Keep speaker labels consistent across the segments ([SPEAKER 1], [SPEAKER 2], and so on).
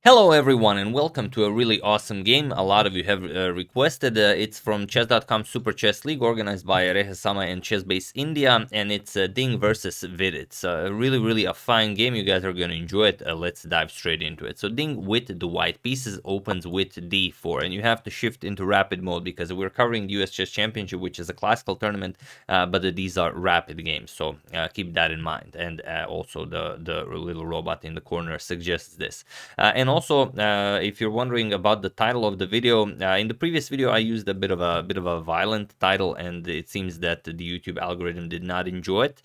[SPEAKER 1] Hello everyone and welcome to a really awesome game a lot of you have requested. It's from chess.com Super Chess League organized by Rehasama and Chessbase India, and it's Ding versus Vidit. It's really a fine game. You guys are going to enjoy it. Let's dive straight into it. So Ding with the white pieces opens with d4, and you have to shift into rapid mode because we're covering the US Chess Championship, which is a classical tournament, but these are rapid games, so keep that in mind. And also the little robot in the corner suggests this. And also, if you're wondering about the title of the video, in the previous video I used a bit of a violent title, and it seems that the YouTube algorithm did not enjoy it.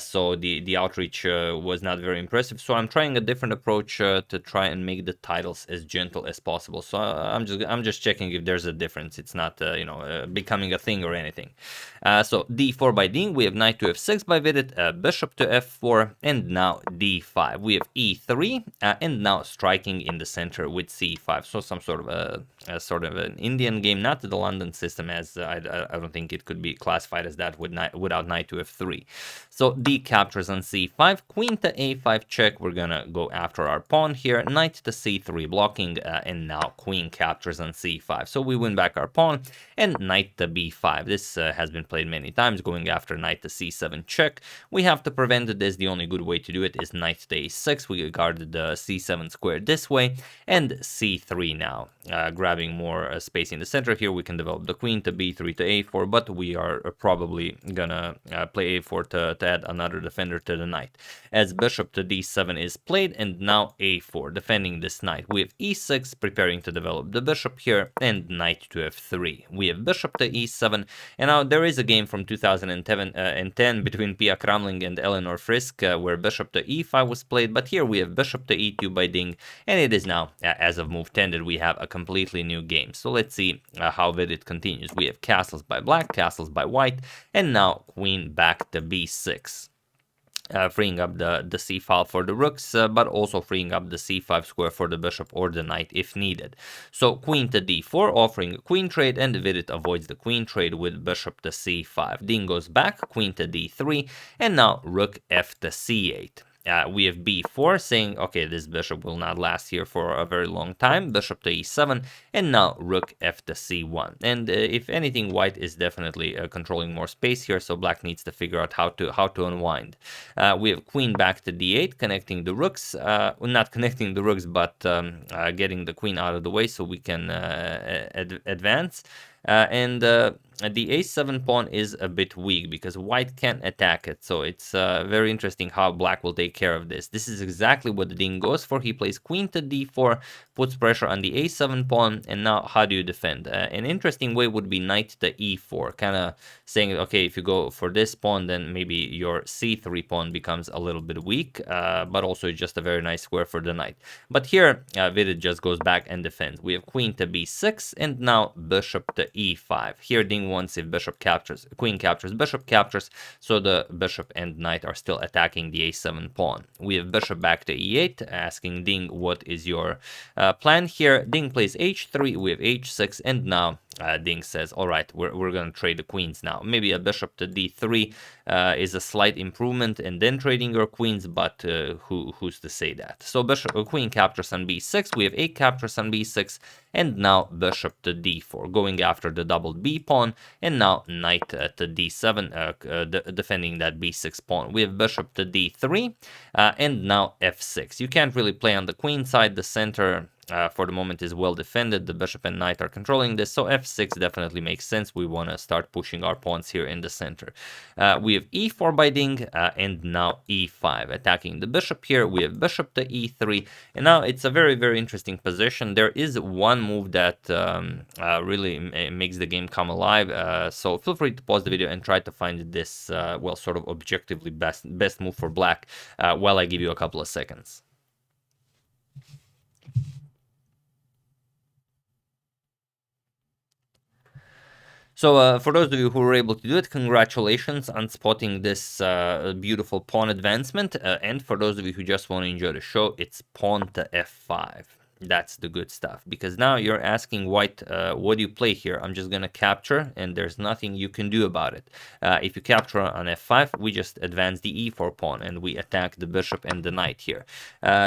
[SPEAKER 1] So the outreach was not very impressive. So I'm trying a different approach to try and make the titles as gentle as possible. So I'm just checking if there's a difference. It's not becoming a thing or anything. So d4 by Ding, we have knight to f6 by Vidit, bishop to f4, and now d5. We have e3, and now striking in the center with c5. So some sort of an Indian game, not the London system, as I don't think it could be classified as that without knight to f3. So d captures on c5, queen to a5 check. We're gonna go after our pawn here, knight to c3 blocking, and now queen captures on c5. So we win back our pawn, and knight to b5. This has been played many times, going after knight to c7 check. We have to prevent this. The only good way to do it is knight to a6. We guarded the c7 square this way, and c3 now, grabbing more space in the center. Here we can develop the queen to b3 to a4, but we are probably gonna play a4 to add another defender to the knight, as bishop to d7 is played, and now a4 defending this knight. We have e6 preparing to develop the bishop here, and knight to f3. We have bishop to e7, and now there is a game from 2010 between Pia Kramling and Eleanor Frisk where bishop to e5 was played, but here we have bishop to e2 by Ding, and it is now, as of move 10, that we have a completely new game. So let's see how Vidit continues. We have castles by black, castles by white, and now queen back to b6. Freeing up the c file for the rooks, but also freeing up the c5 square for the bishop or the knight if needed. So queen to d4, offering a queen trade, and Vidit avoids the queen trade with bishop to c5. Ding goes back, queen to d3, and now rook f to c8. We have b4 saying, okay, this bishop will not last here for a very long time. Bishop to e7, and now rook f to c1. And if anything, white is definitely controlling more space here, so black needs to figure out how to unwind. We have queen back to d8, connecting the rooks. Not connecting the rooks, but getting the queen out of the way so we can advance. And the a7 pawn is a bit weak because white can't attack it, so it's very interesting how black will take care of this. This is exactly what the Ding goes for. He plays queen to d4, puts pressure on the a7 pawn, and now how do you defend? An interesting way would be knight to e4, kind of saying, okay, if you go for this pawn, then maybe your c3 pawn becomes a little bit weak, but also just a very nice square for the knight. But here, Vidit just goes back and defends. We have queen to b6, and now bishop to e5. Here, Ding wants if bishop captures, queen captures, bishop captures, so the bishop and knight are still attacking the a7 pawn. We have bishop back to e8, asking Ding what is your plan here. Ding plays h3, we have h6, and now Ding says, all right, we're going to trade the queens now. Maybe a bishop to d3 is a slight improvement, and then trading your queens, but who's to say that? So bishop, queen captures on b6, we have a captures on b6, and now bishop to d4, going after the doubled b pawn, and now knight to d7, defending that b6 pawn. We have bishop to d3, and now f6. You can't really play on the queen side. The center for the moment is well defended. The bishop and knight are controlling this, so f6 definitely makes sense. We want to start pushing our pawns here in the center. We have e4 by Ding, and now e5, attacking the bishop here. We have bishop to e3, and now it's a very interesting position. There is one move that really makes the game come alive, so feel free to pause the video and try to find this, well, sort of objectively best move for black while I give you a couple of seconds. So for those of you who were able to do it, congratulations on spotting this beautiful pawn advancement. And for those of you who just want to enjoy the show, it's pawn to f5. That's the good stuff, because now you're asking white, what do you play here? I'm just gonna capture, and there's nothing you can do about it. If you capture on f5, we just advance the e4 pawn, and we attack the bishop and the knight here.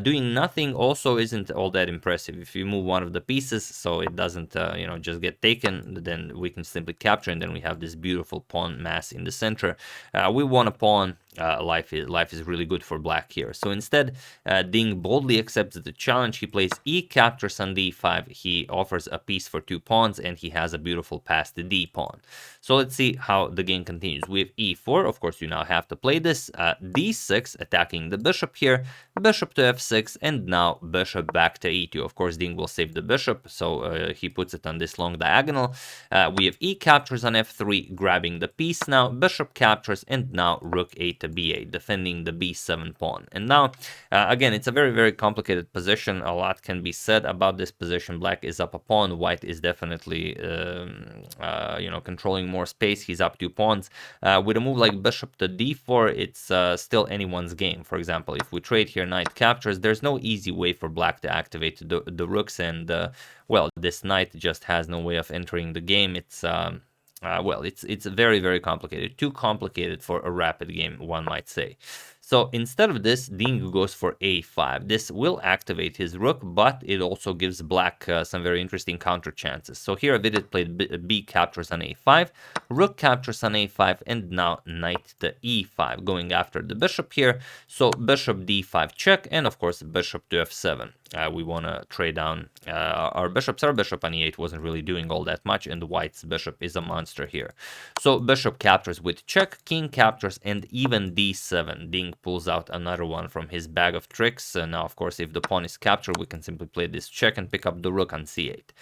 [SPEAKER 1] Doing nothing also isn't all that impressive. If you move one of the pieces so it doesn't, just get taken, then we can simply capture, and then we have this beautiful pawn mass in the center. We want a pawn. Life is really good for black here. So instead, Ding boldly accepts the challenge. He plays e, captures on d5. He offers a piece for 2 pawns, and he has a beautiful pass to d pawn. So let's see how the game continues. We have e4. Of course, you now have to play this. d6, attacking the bishop here. Bishop to f6, and now bishop back to e2. Of course, Ding will save the bishop, so he puts it on this long diagonal. We have e captures on f3, grabbing the piece now. Bishop captures, and now rook a to b8, defending the b7 pawn. And now, again, it's a very, very complicated position. A lot can be said about this position. Black is up a pawn. White is definitely, controlling more space. He's up 2 pawns. With a move like bishop to d4, it's still anyone's game. For example, if we trade here, knight captures, there's no easy way for black to activate the rooks, and well, this knight just has no way of entering the game. It's it's very, very complicated. Too complicated for a rapid game, one might say. So instead of this, Ding goes for a5. This will activate his rook, but it also gives black some very interesting counter chances. So here Vidit played b captures on a5, rook captures on a5, and now knight to e5, going after the bishop here. So bishop d5 check, and of course bishop to f7. We want to trade down our bishops. Our bishop on e8 wasn't really doing all that much, and white's bishop is a monster here. So bishop captures with check, king captures, and even d7. Ding pulls out another one from his bag of tricks. Now, of course, if the pawn is captured, we can simply play this check and pick up the rook on c8.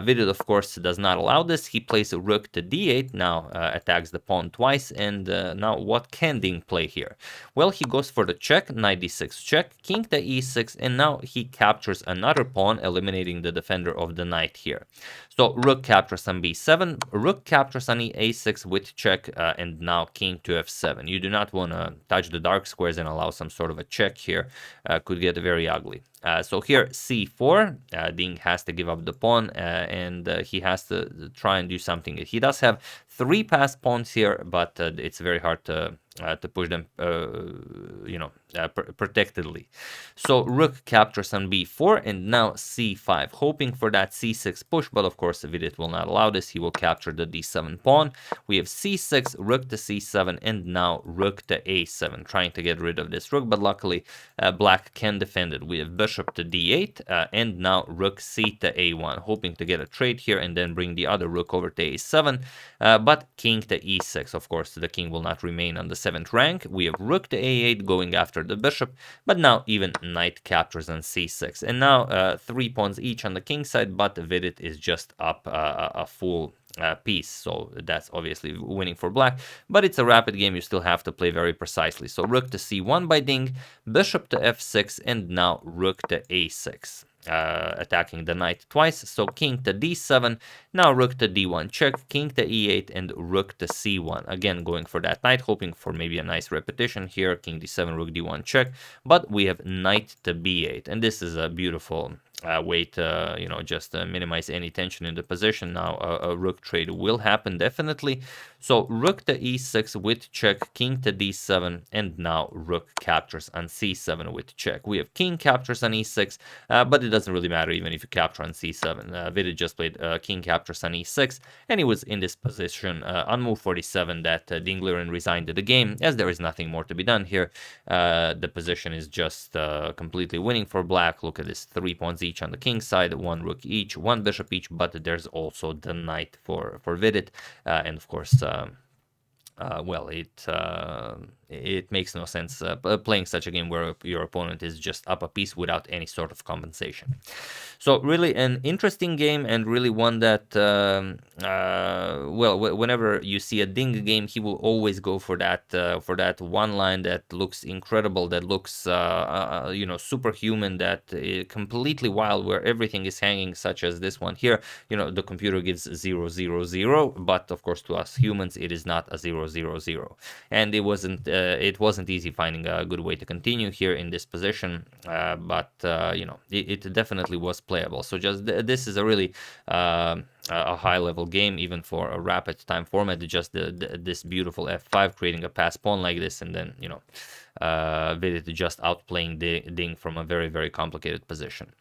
[SPEAKER 1] Vidit, of course, does not allow this. He plays a rook to d8, now attacks the pawn twice, and now what can Ding play here? Well, he goes for the check, knight d6 check, king to e6, and now he captures another pawn, eliminating the defender of the knight here. So rook captures on b7, rook captures on a6 with check, and now king to f7. You do not want to touch the dark squares and allow some sort of a check here. Could get very ugly. So here c4, Ding has to give up the pawn, and he has to try and do something. He does have 3 passed pawns here, but it's very hard to push them, protectedly. So rook captures on b4, and now c5, hoping for that c6 push, but of course Vidit will not allow this. He will capture the d7 pawn. We have c6, rook to c7, and now rook to a7, trying to get rid of this rook, but luckily black can defend it. We have bishop to d8, and now rook c to a1, hoping to get a trade here and then bring the other rook over to a7, but king to e6. Of course, the king will not remain on the 7th rank. We have rook to a8 going after the bishop, but now even knight captures on c6. And now 3 pawns each on the king side, but Vidit is just up a full piece, so that's obviously winning for black, but it's a rapid game. You still have to play very precisely. So rook to c1 by Ding, bishop to f6, and now rook to a6, attacking the knight twice. So king to d7, now rook to d1 check, king to e8, and rook to c1, again going for that knight, hoping for maybe a nice repetition here. King d7, rook d1 check, but we have knight to b8, and this is a beautiful way to just minimize any tension in the position. Now a rook trade will happen definitely. So rook to e6 with check, king to d7, and now rook captures on c7 with check. We have king captures on e6, but it doesn't really matter even if you capture on c7. Vidit just played king captures on e6, and he was in this position on move 47 that Liren resigned to the game, as there is nothing more to be done here. The position is just completely winning for black. Look at this, 3 pawns each on the king side, 1 rook each, 1 bishop each, but there's also the knight for Vidit, and of course it makes no sense playing such a game where your opponent is just up a piece without any sort of compensation. So really an interesting game, and really one that, whenever you see a Ding game, he will always go for that one line that looks incredible, that looks superhuman, that completely wild, where everything is hanging, such as this one here. The computer gives 0, 0, 0, but of course to us humans it is not a 0, 0, 0, and it wasn't it wasn't easy finding a good way to continue here in this position, but you know, it definitely was playable. So just this is a really a high-level game, even for a rapid time format. Just this beautiful f5, creating a pass pawn like this, and then, you know, Vidit just outplaying Ding from a very complicated position.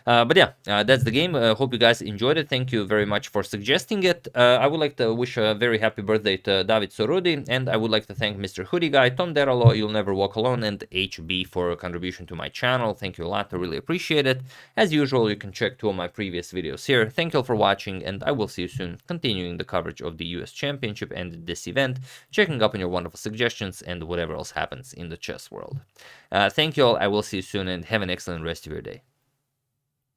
[SPEAKER 1] But yeah, that's the game. Hope you guys enjoyed it. Thank you very much for suggesting it. I would like to wish a very happy birthday to David Sorudi, and I would like to thank Mr. Hoodie Guy, Tom Deralo, You'll Never Walk Alone, and HB for a contribution to my channel. Thank you a lot. I really appreciate it. As usual, you can check 2 of my previous videos here. Thank you all for watching, and I will see you soon, continuing the coverage of the US Championship and this event, checking up on your wonderful suggestions and whatever else happens in the chess world. Thank you all. I will see you soon, and have an excellent rest of your day.